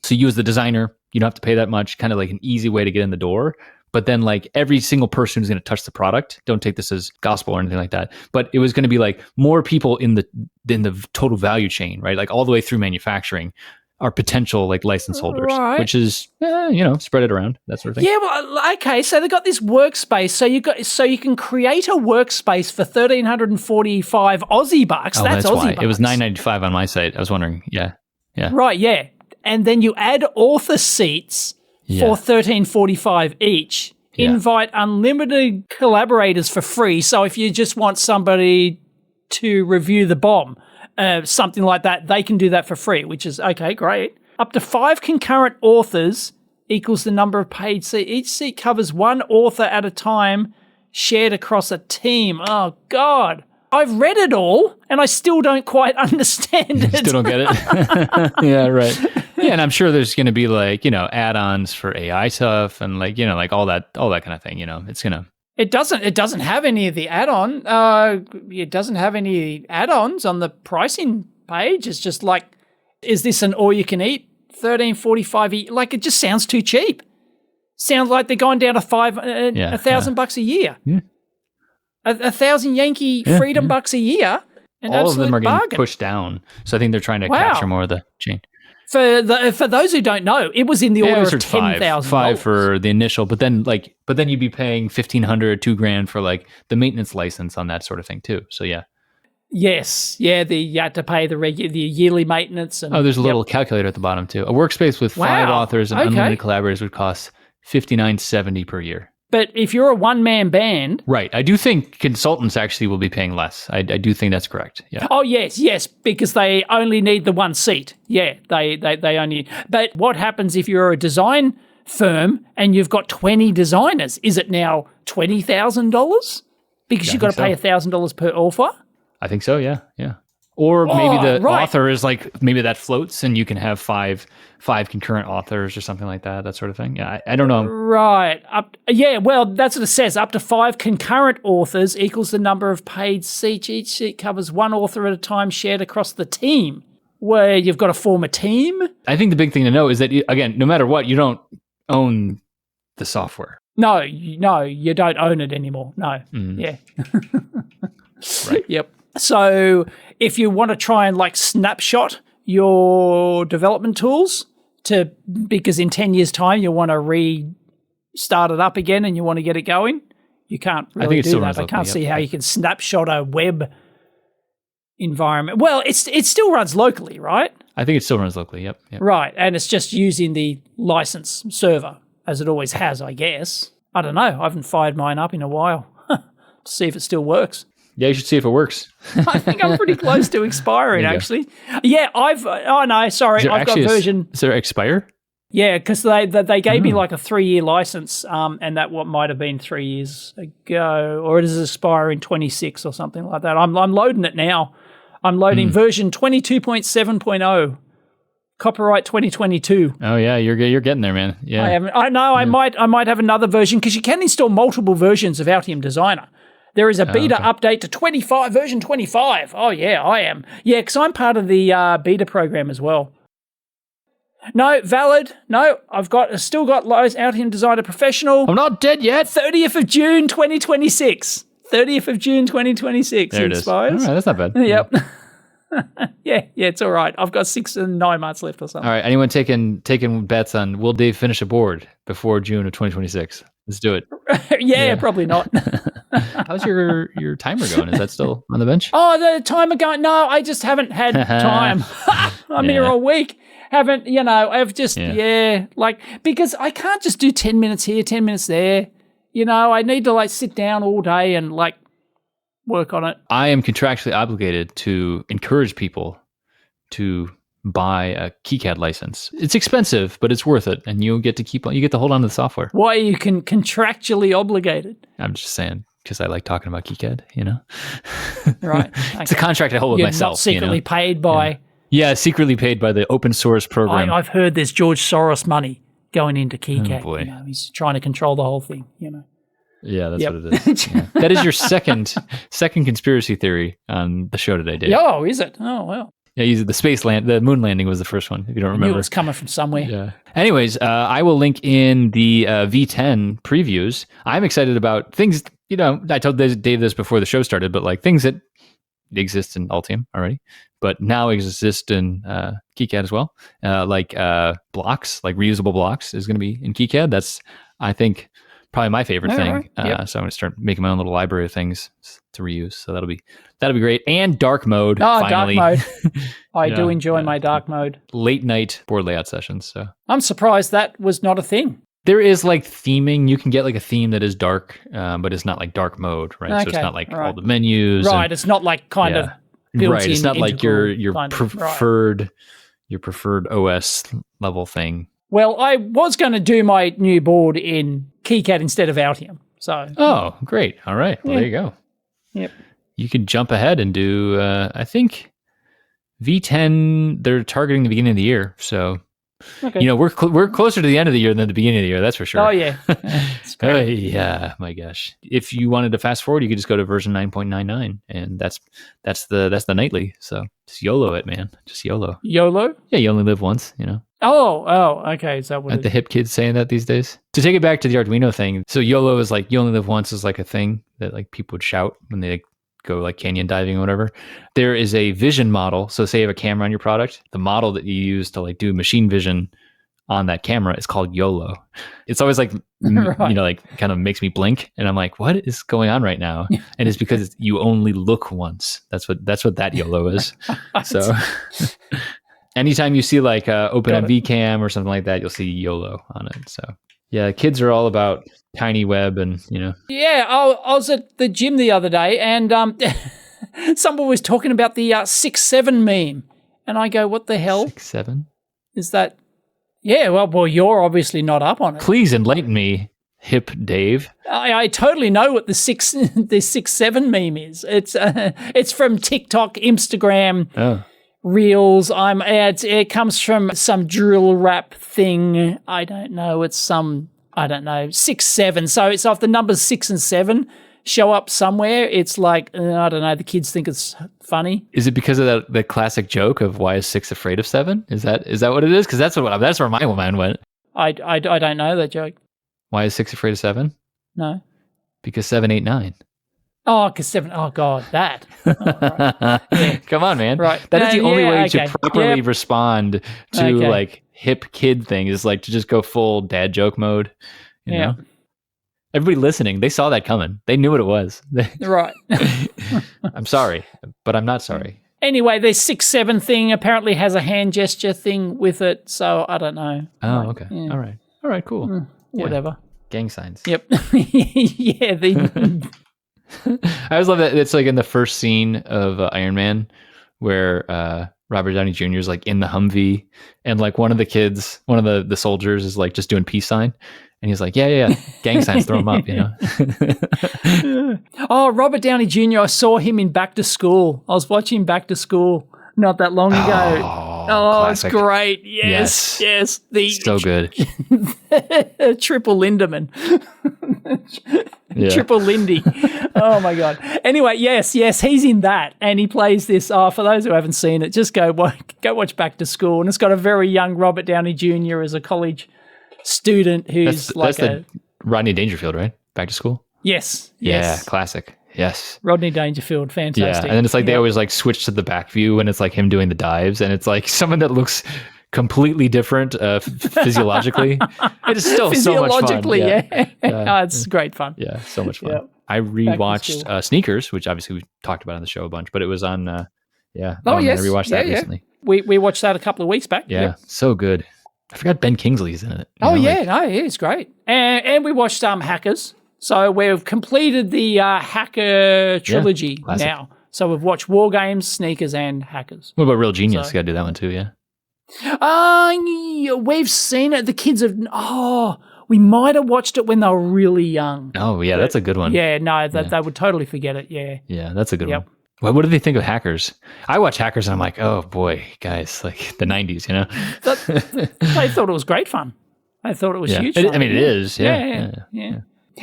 Speaker 1: so you as the designer, you don't have to pay that much, kind of like an easy way to get in the door. But then like every single person who's going to touch the product, don't take this as gospel or anything like that, but it was going to be like more people in the total value chain, right? Like all the way through manufacturing are potential like license holders,
Speaker 2: Right.
Speaker 1: which is, spread it around, that sort of thing.
Speaker 2: Yeah, well, okay. So they got this workspace. So you can create a workspace for 1,345 Aussie bucks.
Speaker 1: Oh,
Speaker 2: that's Aussie
Speaker 1: why.
Speaker 2: bucks.
Speaker 1: It was $9.95 on my site. I was wondering. Yeah.
Speaker 2: Right, yeah. And then you add author seats for 1,345 each.
Speaker 1: Yeah.
Speaker 2: Invite unlimited collaborators for free. So if you just want somebody to review the bomb, something like that, they can do that for free, which is okay, great. Up to 5 concurrent authors equals the number of paid seats. Each seat covers one author at a time, shared across a team. Oh, God. I've read it all, and I still don't quite understand it.
Speaker 1: Still don't get it? Yeah, right. Yeah, and I'm sure there's going to be like, add-ons for AI stuff and like, like all that kind of thing, it's going to.
Speaker 2: It doesn't have any of the add-on. It doesn't have any add-ons on the pricing page. It's just like, is this an all-you-can-eat? $13.45? Like, it just sounds too cheap. Sounds like they're going down to $1,000 a year.
Speaker 1: Yeah.
Speaker 2: 1,000 Yankee freedom bucks a year. An
Speaker 1: all of them are
Speaker 2: bargain.
Speaker 1: getting pushed down. So I think they're trying to capture more of the chain.
Speaker 2: For those who don't know, it was in the order of $10,000.
Speaker 1: $5 for the initial, but then you'd be paying $1,500, $2,000 for like the maintenance license on that sort of thing too. So yeah.
Speaker 2: Yes, yeah. You had to pay the yearly maintenance. And,
Speaker 1: there's a little calculator at the bottom too. A workspace with 5 authors and unlimited collaborators would cost $59.70 per year.
Speaker 2: But if you're a one-man band...
Speaker 1: Right. I do think consultants actually will be paying less. I do think that's correct. Yeah.
Speaker 2: Oh, yes, because they only need the one seat. Yeah, they only... But what happens if you're a design firm and you've got 20 designers? Is it now $20,000? Because you've got to pay $1,000 per author?
Speaker 1: I think so, yeah. Or maybe the author is like, maybe that floats and you can have five concurrent authors or something like that sort of thing. Yeah, I don't know.
Speaker 2: Right. Well, that's what it says. Up to 5 concurrent authors equals the number of paid seats. Each seat covers one author at a time shared across the team, where you've got to form a team.
Speaker 1: I think the big thing to know is that, again, no matter what, you don't own the software.
Speaker 2: No, you don't own it anymore. No. Yeah.
Speaker 1: Right.
Speaker 2: Yep. So if you want to try and like snapshot your development tools because in 10 years' time you want to restart it up again and you want to get it going, you can't really do that. I can't see how you can snapshot a web environment. Well, it still runs locally, right?
Speaker 1: I think it still runs locally, yep.
Speaker 2: Right, and it's just using the license server as it always has, I guess. I don't know. I haven't fired mine up in a while to see if it still works.
Speaker 1: Yeah, you should see if it works.
Speaker 2: I think I'm pretty close to expiring, actually. Yeah, I've got version...
Speaker 1: Is there expire?
Speaker 2: Yeah, because they gave me like a 3-year license, and that what might have been 3 years ago, or does it expire in 26 or something like that. I'm loading it now. I'm loading version 22.7.0, copyright 2022.
Speaker 1: Oh yeah, you're getting there, man. Yeah,
Speaker 2: I haven't. I know. Yeah. I might have another version because you can install multiple versions of Altium Designer. There is a beta update to version 25. Oh, yeah, I am. Yeah, because I'm part of the beta program as well. No, valid. No, I've still got Altium Designer Professional.
Speaker 1: I'm not dead yet.
Speaker 2: 30th of June, 2026. 30th of June, 2026.
Speaker 1: There it
Speaker 2: expires.
Speaker 1: Is. All right, that's not bad.
Speaker 2: Yep. Yeah, it's all right. I've got 6 and 9 months left or something.
Speaker 1: All right, anyone taking bets on will Dave finish a board before June of 2026? Let's do it.
Speaker 2: Yeah, probably not.
Speaker 1: How's your timer going? Is that still on the bench?
Speaker 2: Oh, the timer going? No, I just haven't had time. I'm here all week. I've just, because I can't just do 10 minutes here, 10 minutes there. I need to like sit down all day and like work on it.
Speaker 1: I am contractually obligated to encourage people to buy a KiCad license. It's expensive, but it's worth it, and you get to hold on to the software.
Speaker 2: Why are you contractually obligated?
Speaker 1: I'm just saying because I like talking about KiCad.
Speaker 2: Right.
Speaker 1: It's a contract I hold with myself.
Speaker 2: Not secretly paid by.
Speaker 1: Yeah, secretly paid by the open source program.
Speaker 2: I've heard there's George Soros money going into KiCad.
Speaker 1: boy.
Speaker 2: He's trying to control the whole thing,
Speaker 1: Yeah, that's what it is. Yeah. That is your second conspiracy theory on the show today, Dave.
Speaker 2: Oh, is it? Oh, well.
Speaker 1: Yeah, the moon landing was the first one, if you don't
Speaker 2: I
Speaker 1: remember.
Speaker 2: knew it was coming from somewhere.
Speaker 1: Yeah. Anyways, I will link in the V10 previews. I'm excited about things, I told Dave this before the show started, but like things that exist in Altium already, but now exist in KiCad as well. Like blocks, like reusable blocks is going to be in KiCad. That's, I think, probably my favorite thing.
Speaker 2: Right. Yep.
Speaker 1: So I'm going to start making my own little library of things to reuse. So that'll be great. And dark mode.
Speaker 2: Oh,
Speaker 1: finally.
Speaker 2: dark mode. I do enjoy my dark mode.
Speaker 1: Late night board layout sessions. So
Speaker 2: I'm surprised that was not a thing.
Speaker 1: there is like theming. You can get like a theme that is dark, but it's not like dark mode, right?
Speaker 2: Okay,
Speaker 1: so it's not like
Speaker 2: right.
Speaker 1: all the menus.
Speaker 2: Right.
Speaker 1: And,
Speaker 2: it's not like kind of built
Speaker 1: right. It's
Speaker 2: in
Speaker 1: not like your
Speaker 2: kind of-
Speaker 1: preferred your preferred OS level thing.
Speaker 2: Well, I was going to do my new board in KiCad instead of Altium. So
Speaker 1: Oh, great. All right. Well, there you go.
Speaker 2: Yep.
Speaker 1: You could jump ahead and do, I think V10, they're targeting the beginning of the year. So,
Speaker 2: okay.
Speaker 1: we're closer to the end of the year than the beginning of the year. That's for sure.
Speaker 2: Oh yeah. It's
Speaker 1: Oh,
Speaker 2: great.
Speaker 1: yeah, my gosh. If you wanted to fast forward, you could just go to version 9.99 and that's the nightly. So just YOLO it, man. Just YOLO.
Speaker 2: YOLO?
Speaker 1: Yeah, you only live once,
Speaker 2: Oh, okay. Is that what
Speaker 1: Aren't the hip kids saying that these days? To take it back to the Arduino thing, so YOLO is like you only live once is like a thing that like people would shout when they go like canyon diving or whatever. There is a vision model. So say you have a camera on your product, the model that you use to like do machine vision on that camera is called YOLO. It's always like,
Speaker 2: Right.
Speaker 1: like kind of makes me blink and I'm like, what is going on right now? And it's because you only look once. That's what that YOLO is. So anytime you see like OpenMV cam or something like that, you'll see YOLO on it. So yeah, kids are all about tiny web and,
Speaker 2: Yeah, I was at the gym the other day and someone was talking about the 6-7 meme. And I go, what the hell
Speaker 1: 6-7.
Speaker 2: is that? Yeah, well, you're obviously not up on it.
Speaker 1: Please enlighten me, hip Dave.
Speaker 2: I totally know what the 6-7 meme is. It's from TikTok, Instagram,
Speaker 1: Oh.
Speaker 2: Reels. It comes from some drill rap thing. I don't know. It's 6-7. So it's if the numbers 6 and 7 show up somewhere, it's like I don't know. The kids think it's funny.
Speaker 1: Is it because of the classic joke of why is 6 afraid of 7? Is that what it is? Because that's where my mind went.
Speaker 2: I don't know that joke.
Speaker 1: Why is 6 afraid of 7?
Speaker 2: No.
Speaker 1: Because 7, 8, 9.
Speaker 2: Oh, because 7. Oh God, that. Oh, right. Yeah.
Speaker 1: Come on, man.
Speaker 2: Right.
Speaker 1: That is the only way
Speaker 2: okay.
Speaker 1: to properly
Speaker 2: Yep.
Speaker 1: respond to
Speaker 2: Okay.
Speaker 1: like hip kid thing is like to just go full dad joke mode. You
Speaker 2: Yeah.
Speaker 1: know? Everybody listening, they saw that coming. They knew what it was.
Speaker 2: Right.
Speaker 1: I'm sorry, but I'm not sorry.
Speaker 2: Anyway, the 6-7 thing apparently has a hand gesture thing with it, so I don't know.
Speaker 1: Oh,
Speaker 2: Like,
Speaker 1: okay.
Speaker 2: yeah.
Speaker 1: All right, cool. Yeah.
Speaker 2: Whatever.
Speaker 1: Gang signs.
Speaker 2: Yep. Yeah.
Speaker 1: I always love that it's like in the first scene of Iron Man where Robert Downey Jr. is like in the Humvee and like one of the kids, one of the soldiers is like just doing peace sign. And he's like, yeah, gang signs, throw them up,
Speaker 2: Oh, Robert Downey Jr., I saw him in Back to School. I was watching Back to School not that long ago. Oh, it's
Speaker 1: classic.
Speaker 2: great. Yes. The
Speaker 1: So good.
Speaker 2: Triple Lindemann.
Speaker 1: Yeah.
Speaker 2: Triple Lindy. Oh my God. Anyway, yes, he's in that, and he plays this. Oh, for those who haven't seen it, just go watch Back to School, and it's got a very young Robert Downey Jr. as a college student who's
Speaker 1: That's the Rodney Dangerfield, right? Back to School.
Speaker 2: Yes.
Speaker 1: Yeah, classic. Yes.
Speaker 2: Rodney Dangerfield, fantastic.
Speaker 1: Yeah, and then it's like they always like switch to the back view, and it's like him doing the dives, and it's like someone that looks completely different physiologically. It is still so much fun.
Speaker 2: Physiologically, yeah. Oh, it's great fun.
Speaker 1: Yeah, so much fun.
Speaker 2: Yeah.
Speaker 1: I rewatched Sneakers, which obviously we talked about on the show a bunch, but it was on.
Speaker 2: Oh,
Speaker 1: I
Speaker 2: yes.
Speaker 1: rewatched that
Speaker 2: Yeah.
Speaker 1: recently.
Speaker 2: We watched that a couple of weeks back.
Speaker 1: Yeah,
Speaker 2: Yep.
Speaker 1: so good. I forgot Ben Kingsley's in it.
Speaker 2: Oh, yeah, he's great. And we watched Hackers. So we've completed the Hacker trilogy
Speaker 1: classic.
Speaker 2: now. So we've watched War Games, Sneakers, and Hackers.
Speaker 1: What about Real Genius?
Speaker 2: So-
Speaker 1: You got to do that one too, yeah.
Speaker 2: We've seen it. The kids have. Oh, we might have watched it when they were really young.
Speaker 1: Oh, yeah, that's a good one.
Speaker 2: Yeah, no, they would totally forget it. Yeah.
Speaker 1: Yeah, that's a good
Speaker 2: Yep.
Speaker 1: one. What do they think of Hackers? I watch Hackers and I'm like, oh boy, guys, like the 90s,
Speaker 2: They thought it was great fun. I thought it was
Speaker 1: Yeah.
Speaker 2: huge.
Speaker 1: I mean, it is.
Speaker 2: Yeah.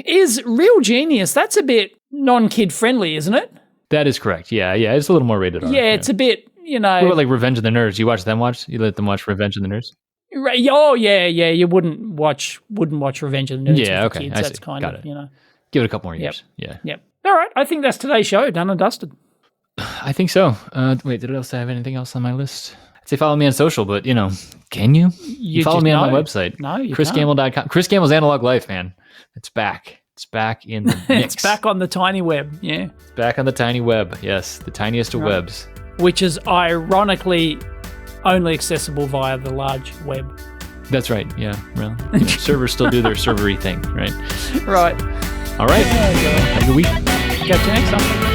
Speaker 2: Is Real Genius, that's a bit non-kid friendly, isn't it?
Speaker 1: That is correct. Yeah. It's a little more rated R.
Speaker 2: Yeah, it's a bit,
Speaker 1: What about like Revenge of the Nerds? You watch them watch? You let them watch Revenge of the Nerds?
Speaker 2: Oh, yeah. You wouldn't watch Revenge of the Nerds
Speaker 1: Yeah,
Speaker 2: with the
Speaker 1: okay.
Speaker 2: kids.
Speaker 1: I
Speaker 2: That's
Speaker 1: see.
Speaker 2: kind
Speaker 1: Got
Speaker 2: of,
Speaker 1: it. Give it a couple more years. Yeah.
Speaker 2: Yep. All right. I think that's today's show. Done and dusted.
Speaker 1: I think so. Wait, did I have anything else on my list? I'd say follow me on social, but can you? You follow me on my website.
Speaker 2: No, you
Speaker 1: ChrisGamble.com. Chris Gamble's Analog Life, man. It's back. It's back in the mix.
Speaker 2: It's back on the tiny web. Yeah.
Speaker 1: It's back on the tiny web. Yes, the tiniest of webs.
Speaker 2: Which is ironically only accessible via the large web.
Speaker 1: That's right. Yeah. Well, servers still do their servery thing, right?
Speaker 2: Right.
Speaker 1: All right.
Speaker 2: Yeah,
Speaker 1: Have a good week.
Speaker 2: catch you next time.